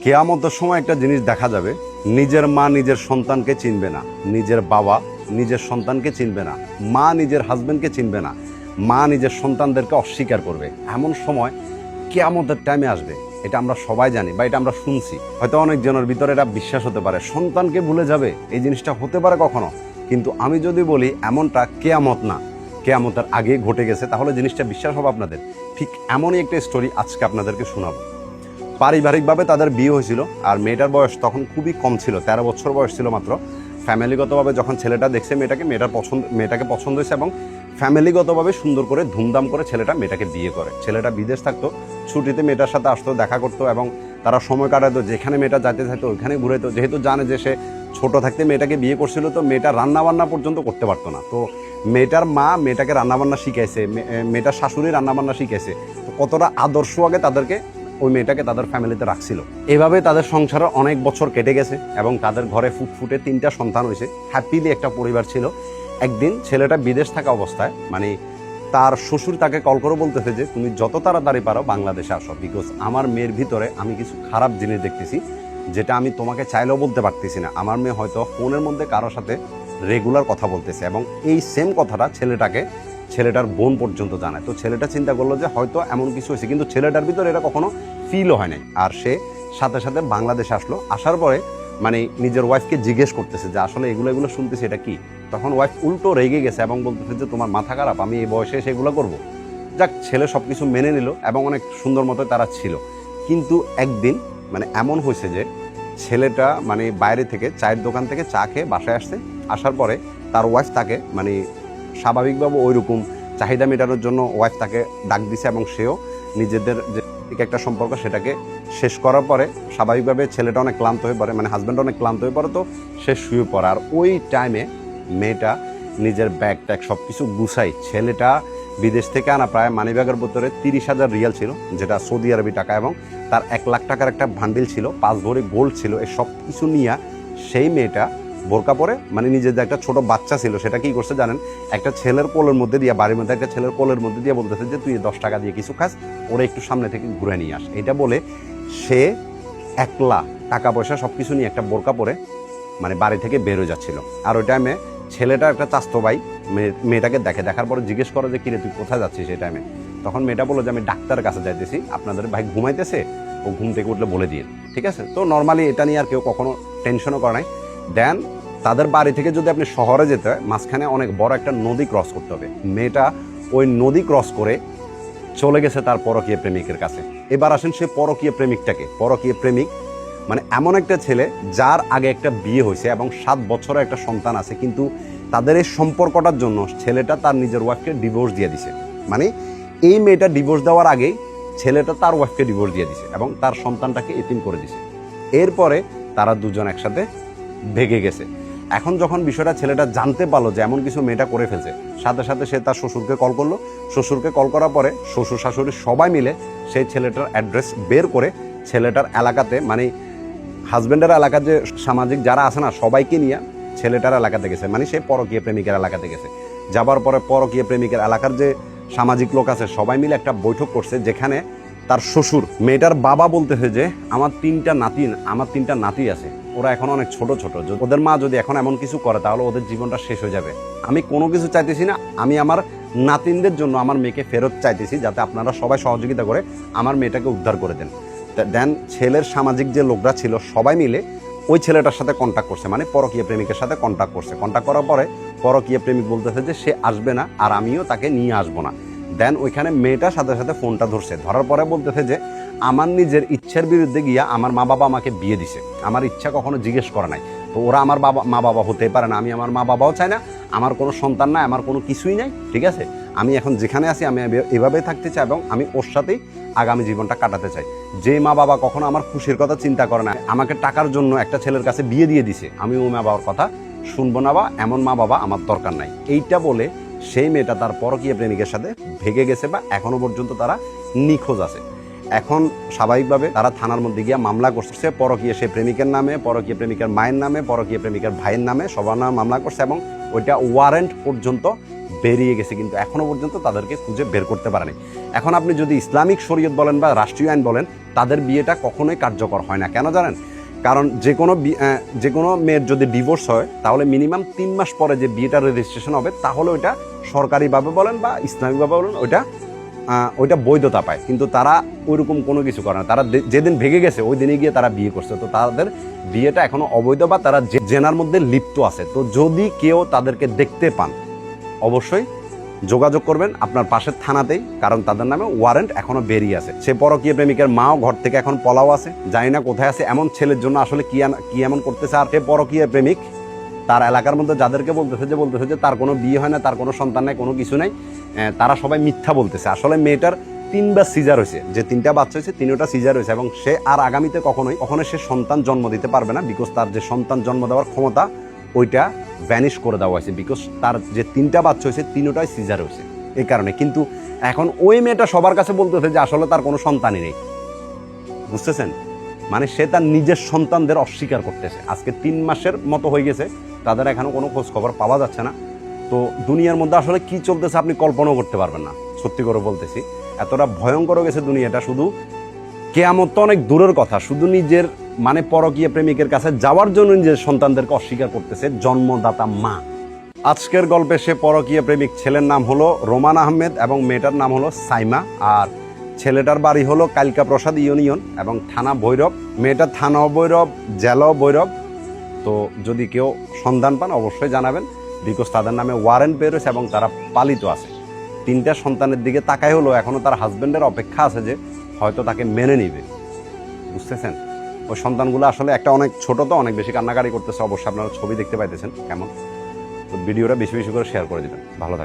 কিয়ামতের সময় একটা জিনিস দেখা যাবে, নিজের মা নিজের সন্তানকে চিনবে না, নিজের বাবা নিজের সন্তানকে চিনবে না, মা নিজের হাজবেন্ডকে চিনবে না, মা নিজের সন্তানদেরকে অস্বীকার করবে। এমন সময় কিয়ামতের টাইমে আসবে, এটা আমরা সবাই জানি বা এটা আমরা শুনছি। হয়তো অনেক জনের ভিতরে এটা বিশ্বাস হতে পারে, সন্তানকে ভুলে যাবে, এই জিনিসটা হতে পারে কখনো। কিন্তু আমি যদি বলি এমনটা কিয়ামত না, কিয়ামতের আগে ঘটে গেছে, তাহলে জিনিসটা বিশ্বাস হবে আপনাদের। ঠিক এমনই একটা স্টোরি আজকে আপনাদেরকে শোনাবো। পারিবারিকভাবে তাদের বিয়ে হয়েছিল, আর মেয়েটার বয়স তখন খুবই কম ছিল, 13 বছর বয়স ছিল মাত্র। ফ্যামিলিগতভাবে যখন ছেলেটা দেখছে মেয়েটাকে পছন্দ হয়েছে, এবং ফ্যামিলিগতভাবে সুন্দর করে ধুমধাম করে মেয়েটাকে বিয়ে করে। ছেলেটা বিদেশ থাকতো, ছুটিতে মেয়েটার সাথে আসতো, দেখা করতো, এবং তারা সময় কাটাতো। যেখানে মেয়েটা যাইতে চাইতো ওইখানে ঘুরেতো। যেহেতু জানে যে সে ছোট থাকতে মেয়েটাকে বিয়ে করছিল, তো মেয়েটা রান্নাবান্না পর্যন্ত করতে পারতো না। তো মেয়েটার মা মেয়েটাকে রান্নাবান্না শিখাইছে, মেয়েটার শাশুড়ি রান্নাবান্না শিখাইছে। তো কতটা আদর্শ আগে তাদেরকে ওই মেয়েটাকে তাদের ফ্যামিলিতে রাখছিল। এভাবে তাদের সংসারে অনেক বছর কেটে গেছে, এবং তাদের ঘরে ফুটফুটে 3টা সন্তান হয়েছে। হ্যাপিলি একটা পরিবার ছিল। একদিন ছেলেটা বিদেশ থাকা অবস্থায় তার শ্বশুর তাকে কল করে বলতেছে যে তুমি যত তাড়াতাড়ি পারো বাংলাদেশে আসো, বিকজ আমার মেয়ের ভিতরে আমি কিছু খারাপ জিনিস দেখতেছি, যেটা আমি তোমাকে চাইলেও বলতে পারতেছি না। আমার মেয়ে হয়তো ফোনের মধ্যে কারোর সাথে রেগুলার কথা বলতেছে, এবং এই সেম কথাটা ছেলেটার বোন পর্যন্ত জানায়। তো ছেলেটা চিন্তা করলো যে হয়তো এমন কিছু হয়েছে, কিন্তু ছেলেটার ভিতরে এটা কখনো ফিলও হয় নাই। আর সে সাথে সাথে বাংলাদেশে আসলো। আসার পরে নিজের ওয়াইফকে জিজ্ঞেস করতেছে যে আসলে এগুলো শুনতেছি এটা কি। তখন ওয়াইফ উল্টো রেগে গেছে এবং বলতেছে যে তোমার মাথা খারাপ, আমি এই বয়সে এসে এগুলো করবো। যাক, ছেলে সব কিছু মেনে নিল, এবং অনেক সুন্দর মতো তারা ছিল। কিন্তু একদিন এমন হয়েছে যে ছেলেটা বাইরে থেকে চায়ের দোকান থেকে চা খেয়ে বাসায় আসছে। আসার পরে তার ওয়াইফ তাকে স্বাভাবিকভাবে ওইরকম চাহিদা মেটানোর জন্য ওয়াইফ তাকে ডাক দিছে, এবং সেও নিজেদের যে একটা সম্পর্ক সেটাকে শেষ করার পরে স্বাভাবিকভাবে ছেলেটা অনেক ক্লান্ত হয়ে পড়ে, হাজব্যান্ড অনেক ক্লান্ত হয়ে পড়ে। তো সে শুয়ে পড়ে। আর ওই টাইমে মেয়েটা নিজের ব্যাগ ট্যাগ সব কিছু গুছাই, ছেলেটা বিদেশ থেকে আনা প্রায় মানিব্যাগের ভিতরে 30,000 রিয়াল ছিল, যেটা সৌদি আরবি টাকা, এবং তার 1 লাখ টাকার একটা বান্ডিল ছিল, 5 ভরি গোল্ড ছিল। এই সব কিছু নিয়ে সেই মেয়েটা বোরকা পরে নিজেদের একটা ছোট বাচ্চা ছিল, সেটা কি করছে জানেন, একটা ছেলের কোলের মধ্যে দিয়ে, বাড়ির মধ্যে একটা ছেলের কোলের মধ্যে দিয়ে বলতেছে যে তুই 10 টাকা দিয়ে কিছু খাস, ওরা একটু সামনে থেকে ঘুরে নিয়ে আস। এটা বলে সে একলা টাকা পয়সা সব কিছু নিয়ে একটা বোরকা পরে বাড়ি থেকে বের হয়ে যাচ্ছিল। আর ওই টাইমে ছেলেটা একটা চাস্তো ভাই মেয়েটাকে দেখার পরে জিজ্ঞেস করে যে কিরে তুই কোথায় যাচ্ছিস এই টাইমে। তখন মেয়েটা বললো যে আমি ডাক্তারের কাছে যাইতেছি, আপনাদের ভাই ঘুমাইতেছে, ও ঘুম থেকে উঠলে বলে দিয়ে। ঠিক আছে, তো নর্মালি এটা নিয়ে আর কেউ কখনো টেনশনও করে নাই। দেন তাদের বাড়ি থেকে যদি আপনি শহরে যেতে হয়, মাঝখানে অনেক বড় একটা নদী ক্রস করতে হবে। মেয়েটা ওই নদী ক্রস করে চলে গেছে তার পরকীয় প্রেমিকের কাছে। এবার আসেন সে পরকীয় প্রেমিক এমন একটা ছেলে যার আগে একটা বিয়ে হয়েছে এবং 7 বছরের একটা সন্তান আছে, কিন্তু তাদের এই সম্পর্কটার জন্য ছেলেটা তার নিজের ওয়াইফকে ডিভোর্স দিয়ে দিছে। এই মেয়েটা ডিভোর্স দেওয়ার আগেই ছেলেটা তার ওয়াইফকে ডিভোর্স দিয়ে দিছে এবং তার সন্তানটাকে এতিম করে দিছে। এরপরে তারা দুজন একসাথে ভেগে গেছে। এখন যখন বিষয়টা ছেলেটা জানতে পারলো যে এমন কিছু মেয়েটা করে ফেলছে, সাথে সাথে সে তার শ্বশুরকে কল করলো। শ্বশুরকে কল করার পরে শ্বশুর শাশুড়ি সবাই মিলে সেই ছেলেটার অ্যাড্রেস বের করে ছেলেটার এলাকাতে হাজব্যান্ডের এলাকার যে সামাজিক যারা আছে না, সবাইকে নিয়ে ছেলেটার এলাকাতে গেছে, সে পরকীয় প্রেমিকের এলাকাতে গেছে। যাবার পরে পরকীয় প্রেমিকের এলাকার যে সামাজিক লোক আছে সবাই মিলে একটা বৈঠক করছে, যেখানে তার শ্বশুর মেয়েটার বাবা বলতেছে যে আমার 3টা নাতি আছে, ওরা এখন অনেক ছোট, ওদের মা যদি এখন এমন কিছু করে তাহলে ওদের জীবনটা শেষ হয়ে যাবে। আমি কোনো কিছু চাইতেছি না, আমি আমার নাতিনদের জন্য আমার মেয়েকে ফেরত চাইতেছি, যাতে আপনারা সবাই সহযোগিতা করে আমার মেয়েটাকে উদ্ধার করে দেন। দেন ছেলের সামাজিক যে লোকরা ছিল সবাই মিলে ওই ছেলেটার সাথে কন্ট্যাক্ট করছে, পরকীয় প্রেমিকের সাথে কন্ট্যাক্ট করছে। কন্ট্যাক্ট করার পরে পরকীয় প্রেমিক বলতেছে যে সে আসবে না, আর আমিও তাকে নিয়ে আসবো না। দেন ওইখানে মেয়েটা সাথে সাথে ফোনটা ধরছে, ধরার পরে বলতেছে যে আমার নিজের ইচ্ছার বিরুদ্ধে গিয়া আমার মা বাবা আমাকে বিয়ে দিছে, আমার ইচ্ছা কখনো জিজ্ঞেস করে নাই। তো ওরা আমার মা বাবা হতে পারে না, আমি আমার মা বাবাও চাই না, আমার কোনো সন্তান নাই, আমার কোনো কিছুই নাই। ঠিক আছে, আমি এখন যেখানে আছি আমি এভাবেই থাকতে চাই, এবং আমি ওর সাথেই আগামী জীবনটা কাটাতে চাই। যে মা বাবা কখনো আমার খুশির কথা চিন্তা করে না, আমাকে টাকার জন্য একটা ছেলের কাছে বিয়ে দিয়ে দিছে, আমি ওই মা বাবার কথা শুনবো না, বা এমন মা বাবা আমার দরকার নাই। এইটা বলে সেই মেয়েটা তার পরকীয় প্রেমিকের সাথে ভেগে গেছে, বা এখনো পর্যন্ত তারা নিখোঁজ আছে। এখন স্বাভাবিকভাবে তারা থানার মধ্যে গিয়ে মামলা করছে, পরকীয় সে প্রেমিকের নামে, পরকীয় প্রেমিকের মায়ের নামে, পরকীয় প্রেমিকের ভাইয়ের নামে, সবার নামে মামলা করছে, এবং ওইটা ওয়ারেন্ট পর্যন্ত বেরিয়ে গেছে, কিন্তু এখনো পর্যন্ত তাদেরকে খুঁজে বের করতে পারেনি। এখন আপনি যদি ইসলামিক শরীয়ত বলেন বা রাষ্ট্রীয় আইন বলেন, তাদের বিয়েটা কখনোই কার্যকর হয় না। কেন জানেন? কারণ যে কোনো মেয়ের যদি ডিভোর্স হয়, তাহলে মিনিমাম 3 মাস পরে যে বিয়েটা রেজিস্ট্রেশন হবে, তাহলে ওইটা সরকারিভাবে বলেন বা ইসলামিকভাবে বলেন ওইটা বৈধতা পায়। কিন্তু তারা ওইরকম কোনো কিছু করে না। তারা যেদিন ভেঙে গেছে ওই দিনে গিয়ে তারা বিয়ে করছে, তো তাদের বিয়েটা এখনো অবৈধ বা তারা জেনার মধ্যে লিপ্ত আছে। তো যদি কেউ তাদেরকে দেখতে পান, অবশ্যই যোগাযোগ করবেন আপনার পাশের থানাতেই, কারণ তাদের নামে ওয়ারেন্ট এখনো বেরিয়ে আছে। সে পরকীয়া প্রেমিকের মাও ঘর থেকে এখন পলাও আছে, জানি না কোথায় আছে। এমন ছেলের জন্য আসলে কি এমন করতেছে? আর সে পরকীয়া প্রেমিক তার এলাকার মধ্যে যাদেরকে বলতেছে যে তার কোনো বিয়ে হয় না, তার কোনো সন্তান নাই, কোনো কিছু নাই, তারা সবাই মিথ্যা বলতেছে। আসলে মেয়েটার 3বার সিজার হয়েছে, যে 3টা বাচ্চা হয়েছে 3টা সিজার হয়েছে, এবং সে আর আগামীতে কখনো সে সন্তান জন্ম দিতে পারবে না। বিকজ তার যে সন্তান জন্ম দেওয়ার ক্ষমতা ওইটা ভ্যানিশ করে দেওয়া হয়েছে। বিকজ তার যে 3টা বাচ্চা হয়েছে 3টাই সিজার হয়েছে এই কারণে। কিন্তু এখন ওই মেয়েটা সবার কাছে বলতেছে যে আসলে তার কোনো সন্তানই নেই। বুঝতেছেন? মানে সে তার নিজের সন্তানদের অস্বীকার করতেছে। আজকে 3 মাসের মতো হয়ে গেছে, তাদের এখনো কোনো খোঁজ খবর পাওয়া যাচ্ছে না। তো দুনিয়ার মধ্যে আসলে কি চলতেছে আপনি কল্পনাও করতে পারবেন না। সত্যি করে বলতেছি, এতটা ভয়ঙ্কর গেছে দুনিয়াটা। শুধু কেয়ামত তো অনেক দূরের কথা, শুধু নিজের মানে পরকীয়া প্রেমিকের কাছে যাওয়ার জন্য নিজের সন্তানদেরকে অস্বীকার করতেছে জন্মদাতা মা। আজকের গল্পে সে পরকীয়া প্রেমিক ছেলের নাম হলো রোমান আহমেদ এবং মেয়েটার নাম হলো সাইমা। আর ছেলেটার বাড়ি হলো কালিকা প্রসাদ ইউনিয়ন এবং থানা ভৈরব। মেয়েটার থানা ভৈরব, জেলাও ভৈরব। তো যদি কেউ সন্ধান পান অবশ্যই জানাবেন, বিকজ তাদের নামে ওয়ারেন্ট বের হয়েছে এবং তারা পালিত আছে। 3টা সন্তানের দিকে তাকায় হলো, এখনো তার হাজবেন্ডের অপেক্ষা আছে যে হয়তো তাকে মেনে নিবে। বুঝতেছেন? ওই সন্তানগুলো আসলে একটা অনেক ছোট, তো অনেক বেশি কান্নাকাটি করতেছে। অবশ্যই আপনারা ছবি দেখতে পাইতেছেন কেমন। তো ভিডিওটা বেশি বেশি করে শেয়ার করে দিবেন। ভালো থাকবেন।